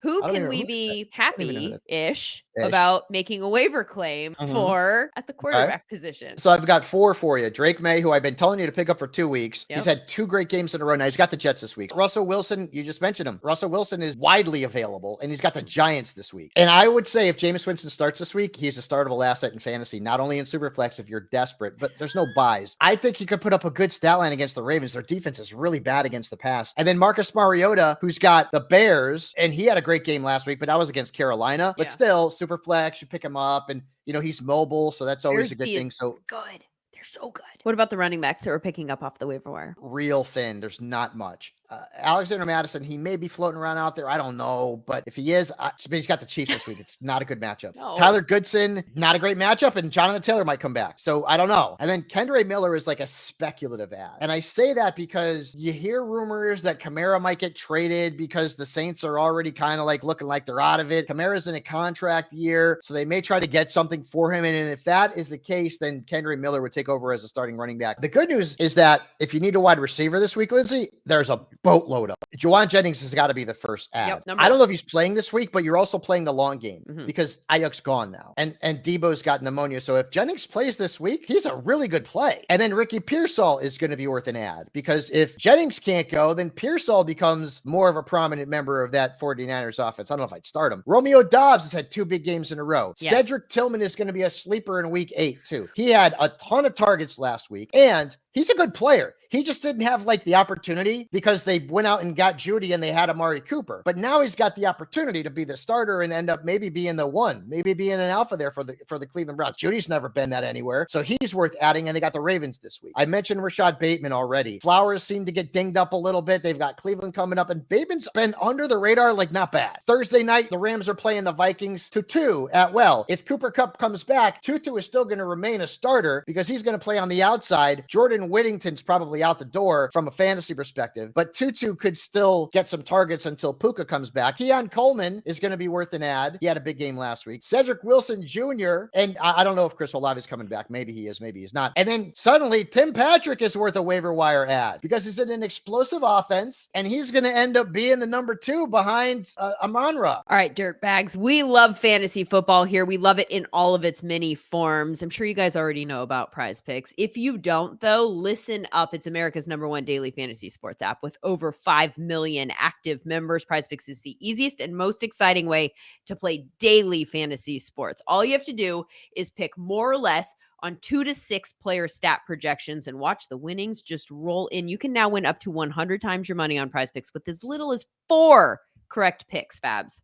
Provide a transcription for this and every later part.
Who I don't can even- we who is be that? I don't even know who that happy-ish is. about making a waiver claim for at the quarterback position? So I've got 4 for you. Drake May, who I've been telling you to pick up for 2 weeks. Yep. He's had 2 great games in a row now. He's got the Jets this week. Russell Wilson, you just mentioned him. Russell Wilson is widely available, and he's got the Giants this week. And I would say if Jameis Winston starts this week, he's a startable asset in fantasy, not only in Superflex if you're desperate, but there's no buys. I think he could put up a good stat line against the Ravens. Their defense is really bad against the pass. And then Marcus Mariota, who's got the Bears, and he had a great game last week, but that was against Carolina. But still, Superflex, you pick him up, and he's mobile, so that's always a good thing. So good. They're so good. What about the running backs that we're picking up off the waiver wire? Real thin. There's not much. Alexander Madison, he may be floating around out there. I don't know. But if he is, he's got the Chiefs this week. It's not a good matchup. No. Tyler Goodson, not a great matchup. And Jonathan Taylor might come back. So I don't know. And then Kendre Miller is like a speculative ad. And I say that because you hear rumors that Kamara might get traded because the Saints are already kind of like looking like they're out of it. Kamara's in a contract year, so they may try to get something for him. And if that is the case, then Kendre Miller would take over as a starting running back. The good news is that if you need a wide receiver this week, Lindsay, there's a boatload of it. Juwan Jennings has got to be the first ad. I don't know if he's playing this week, but you're also playing the long game because Ayuk's gone now. And Debo's got pneumonia. So if Jennings plays this week, he's a really good play. And then Ricky Pearsall is going to be worth an ad because if Jennings can't go, then Pearsall becomes more of a prominent member of that 49ers offense. I don't know if I'd start him. Romeo Doubs has had 2 big games in a row. Yes. Cedric Tillman is going to be a sleeper in week 8 too. He had a ton of targets last week and he's a good player. He just didn't have like the opportunity because they went out and got Judy and they had Amari Cooper. But now he's got the opportunity to be the starter and end up maybe being the one, maybe being an alpha there for the Cleveland Browns. Judy's never been that anywhere. So he's worth adding. And they got the Ravens this week. I mentioned Rashad Bateman already. Flowers seem to get dinged up a little bit. They've got Cleveland coming up and Bateman's been under the radar, like not bad. Thursday night, the Rams are playing the Vikings 2-2 at well. If Cooper Kupp comes back, Tutu is still going to remain a starter because he's going to play on the outside. Jordan Whittington's probably out the door from a fantasy perspective, but Tutu could still get some targets until Puka comes back. Keon Coleman is going to be worth an ad. He had a big game last week. Cedric Wilson Jr., and I don't know if Chris Olave is coming back. Maybe he is, maybe he's not. And then suddenly Tim Patrick is worth a waiver wire ad because he's in an explosive offense and he's going to end up being the number 2 behind Amon-Ra. All right, dirtbags. We love fantasy football here. We love it in all of its many forms. I'm sure you guys already know about PrizePicks. If you don't, though, listen up. It's America's #1 daily fantasy sports app with over 5 million active members. PrizePicks is the easiest and most exciting way to play daily fantasy sports. All you have to do is pick more or less on 2 to 6 player stat projections and watch the winnings just roll in. You can now win up to 100 times your money on PrizePicks with as little as 4 correct picks, Fabs.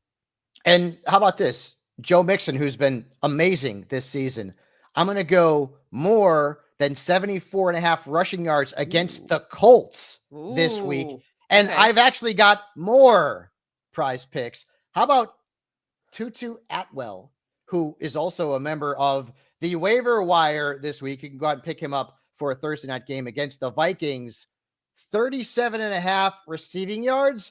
And how about this? Joe Mixon, who's been amazing this season. I'm going to go more than 74.5 rushing yards against the Colts this week. And I've actually got more PrizePicks. How about Tutu Atwell, who is also a member of the waiver wire this week? You can go out and pick him up for a Thursday night game against the Vikings. 37.5 receiving yards.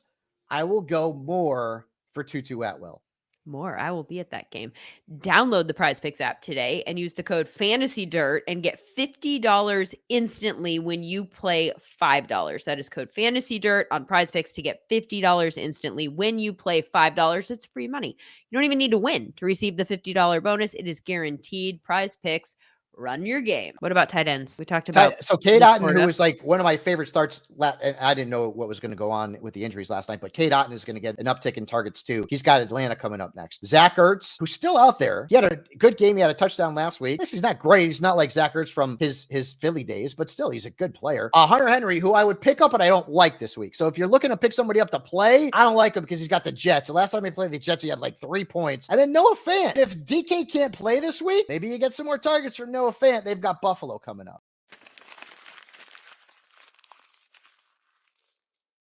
I will go more for Tutu Atwell. More. I will be at that game. Download the PrizePicks app today and use the code FANTASYDIRT and get $50 instantly when you play $5. That is code FANTASYDIRT on PrizePicks to get $50 instantly when you play $5. It's free money. You don't even need to win to receive the $50 bonus. It is guaranteed. PrizePicks. Run your game. What about tight ends? We talked about. So Cade Otton, who was like one of my favorite starts. And I didn't know what was going to go on with the injuries last night, but Cade Otton is going to get an uptick in targets too. He's got Atlanta coming up next. Zach Ertz, who's still out there. He had a good game. He had a touchdown last week. He's not great. He's not like Zach Ertz from his Philly days, but still he's a good player. Hunter Henry, who I would pick up, but I don't like this week. So if you're looking to pick somebody up to play, I don't like him because he's got the Jets. The last time he played the Jets, he had like 3 points. And then Noah Fant. If DK can't play this week, maybe you get some more targets from Noah Fant. They've got Buffalo coming up.